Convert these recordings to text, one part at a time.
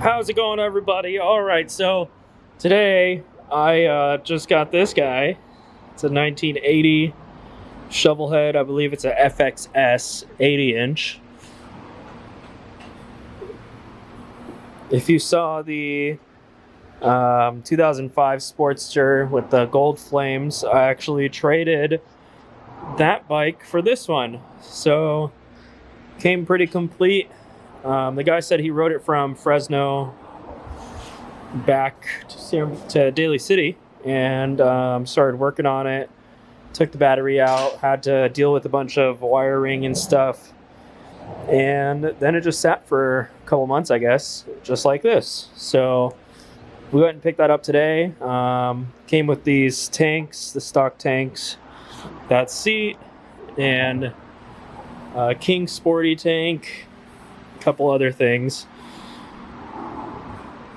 How's it going, everybody? Alright, so today I just got this guy. It's a 1980 Shovelhead. I believe it's a FXS 80-inch. If you saw the 2005 Sportster with the gold flames, I actually traded that bike for this one. So, came pretty complete. The guy said he rode it from Fresno back to Daly City and started working on it. Took the battery out, had to deal with a bunch of wiring and stuff. And then it just sat for a couple months, I guess, just like this. So we went and picked that up today. Came with these tanks, the stock tanks, that seat, and King Sporty tank, couple other things.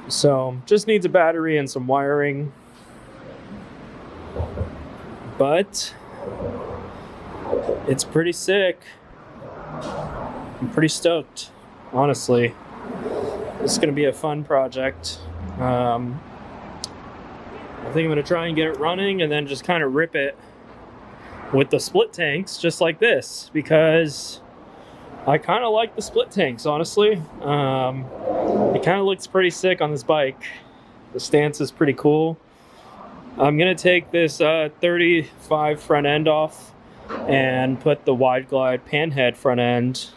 So just needs a battery and some wiring, but it's pretty sick. I'm pretty stoked, honestly. This is gonna be a fun project. I think I'm gonna try and get it running and then just kind of rip it with the split tanks just like this, because I kind of like the split tanks, honestly. It kind of looks pretty sick on this bike. The stance is pretty cool. I'm going to take this 35 front end off and put the wide glide panhead front end,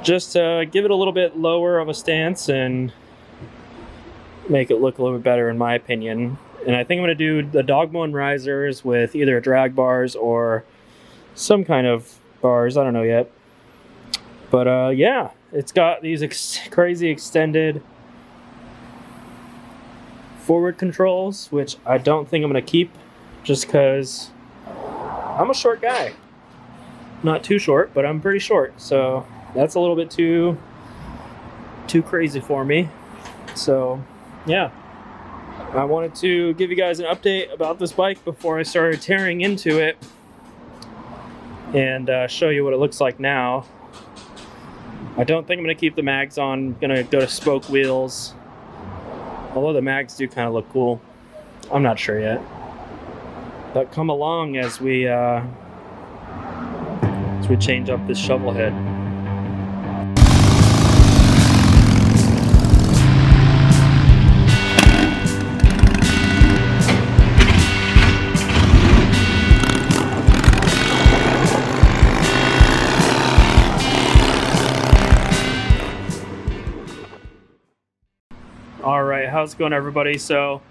just to give it a little bit lower of a stance and make it look a little bit better, in my opinion. And I think I'm going to do the dogbone risers with either drag bars or some kind of bars, I don't know yet. But yeah, it's got these crazy extended forward controls, which I don't think I'm going to keep, just because I'm a short guy. Not too short, but I'm pretty short, so that's a little bit too crazy for me. So yeah, I wanted to give you guys an update about this bike before I started tearing into it, and show you what it looks like now. I don't think I'm going to keep the mags on. I'm going to go to spoke wheels, although the mags do kind of look cool. I'm not sure yet, but come along as we change up this Shovelhead. Alright, how's it going, everybody? So,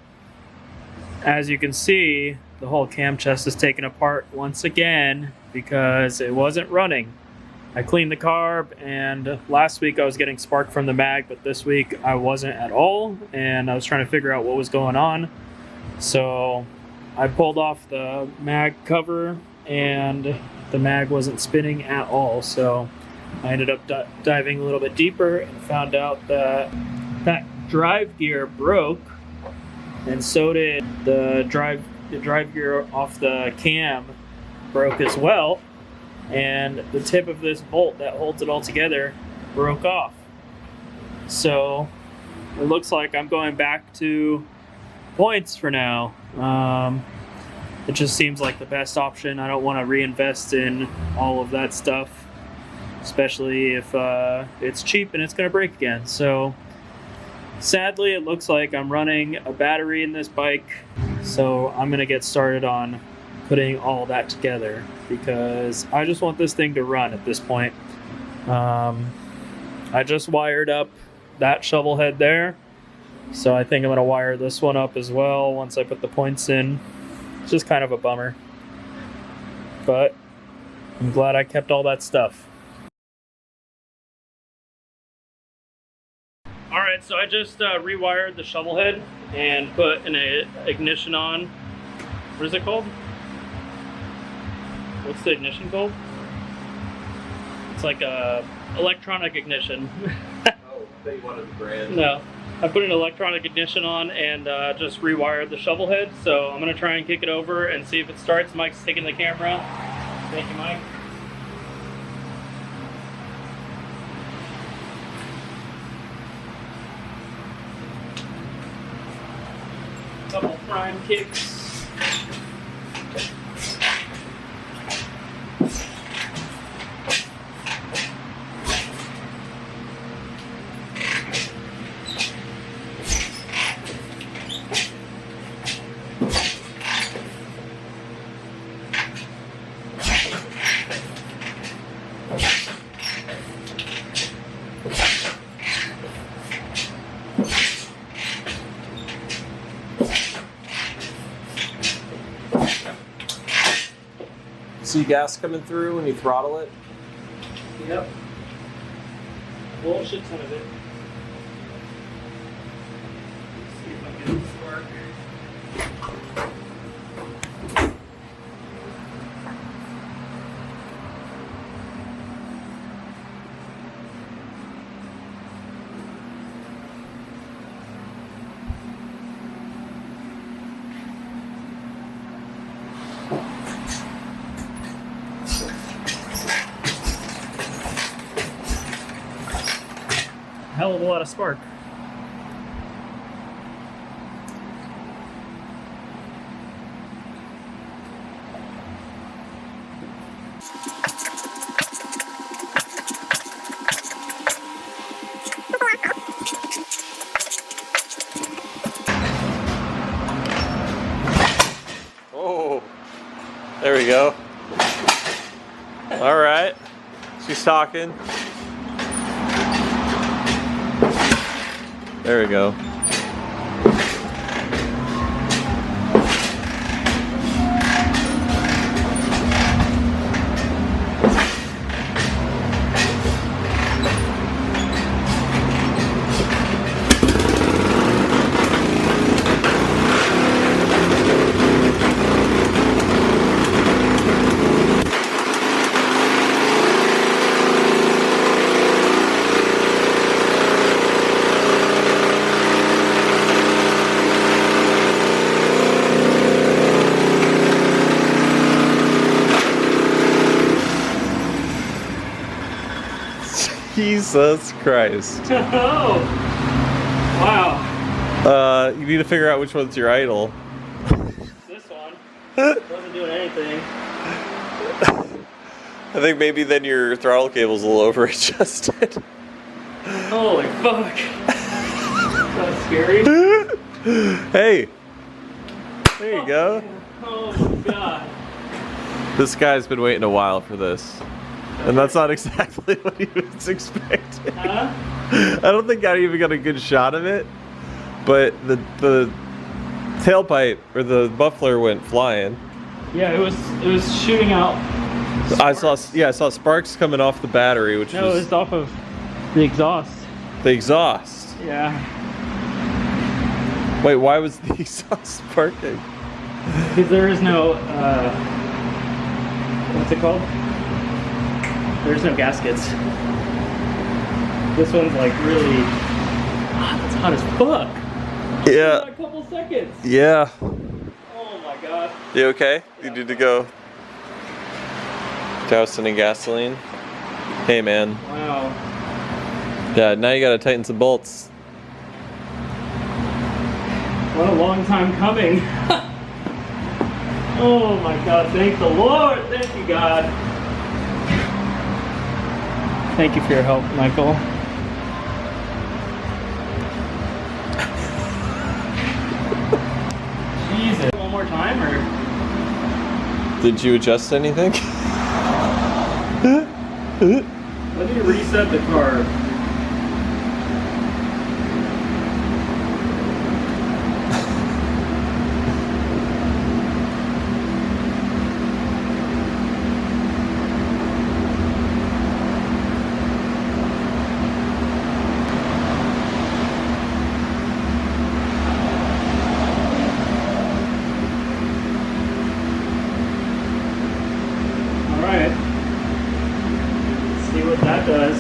as you can see, the whole cam chest is taken apart once again because it wasn't running. I cleaned the carb, and last week I was getting spark from the mag, but this week I wasn't at all, and I was trying to figure out what was going on. So I pulled off the mag cover, and the mag wasn't spinning at all. So I ended up diving a little bit deeper and found out that drive gear broke, and so did the drive gear off the cam broke as well, and the tip of this bolt that holds it all together broke off. So it looks like I'm going back to points for now. It just seems like the best option. I don't want to reinvest in all of that stuff, especially if it's cheap and it's going to break again. So sadly, it looks like I'm running a battery in this bike, so I'm going to get started on putting all that together, because I just want this thing to run at this point. I just wired up that Shovelhead there, so I think I'm going to wire this one up as well once I put the points in. It's just kind of a bummer, but I'm glad I kept all that stuff. Alright, so I just rewired the Shovelhead and put an ignition on. What is it called? What's the ignition called? It's like a electronic ignition. Oh, I thought you wanted the brand. No. I put an electronic ignition on and just rewired the Shovelhead. So I'm going to try and kick it over and see if it starts. Mike's taking the camera. Thank you, Mike. prime kicks. See gas coming through when you throttle it? Yep. Whole shit ton of it. Let's see if I can get this to work. Hell of a lot of spark. Oh, there we go. All right, she's talking. There we go. Jesus Christ. Oh! Wow. You need to figure out which one's your idle. This one wasn't doing anything. I think maybe then your throttle cable's a little over adjusted. Holy fuck. That's scary. Hey! There you go. Oh my god. This guy's been waiting a while for this. And that's not exactly what he was expecting. Huh? I don't think I even got a good shot of it, but the tailpipe or the muffler went flying. Yeah, it was shooting out. I saw sparks coming off the battery, which No, it was off of the exhaust. the exhaust. Yeah. Wait, why was the exhaust sparking? Because there is no what's it called? There's no gaskets. This one's like really it's hot as fuck. Yeah. A couple seconds. Yeah. Oh my god. You okay? You need to go dousing in gasoline? Hey man. Wow. Yeah, now you gotta tighten some bolts. What a long time coming. Oh my god, thank the Lord. Thank you, God. Thank you for your help, Michael. Jesus. One more time, or? Did you adjust anything? Let me reset the car. Alright. Let's see what that does.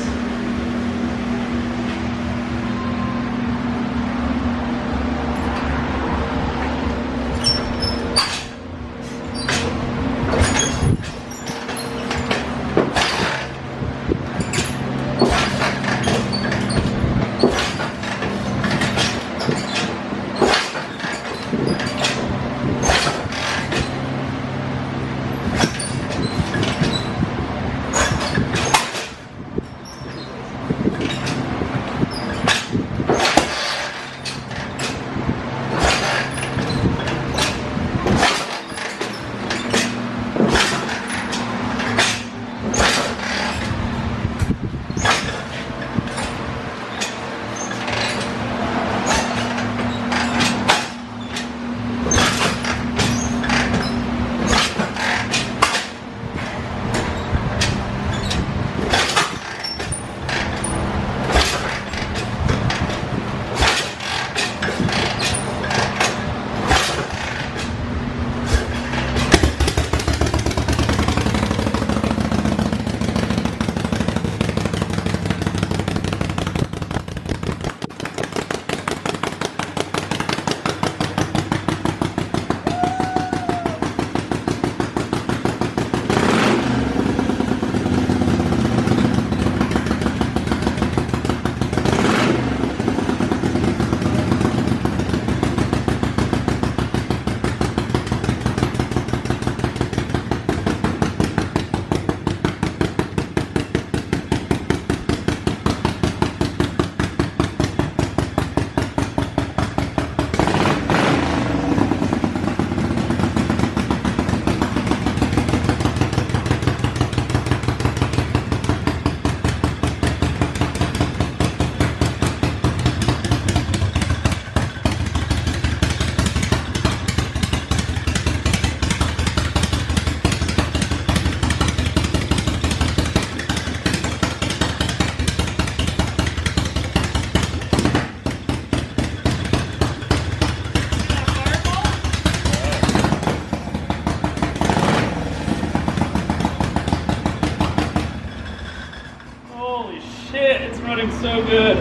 so good.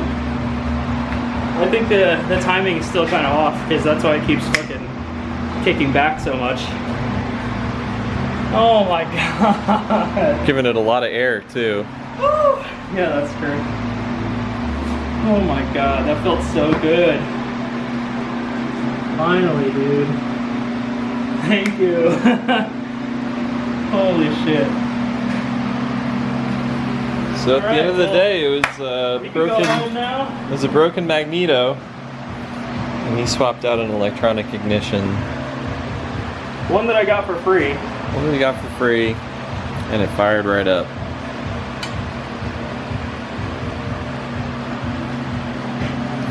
I think the timing is still kind of off because that's why it keeps fucking kicking back so much. Oh my god. Giving it a lot of air too. Woo! Yeah, that's true. Oh my god, that felt so good. Finally, dude. Thank you. Holy shit. So at the end of the day, it was broken. Go home now? It was a broken magneto, and he swapped out an electronic ignition. One that I got for free. One we got for free, and it fired right up.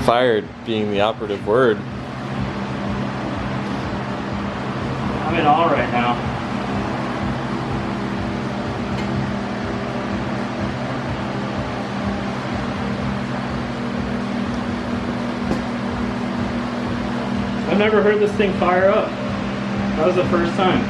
Fired being the operative word. I'm in awe right now. I've never heard this thing fire up. That was the first time.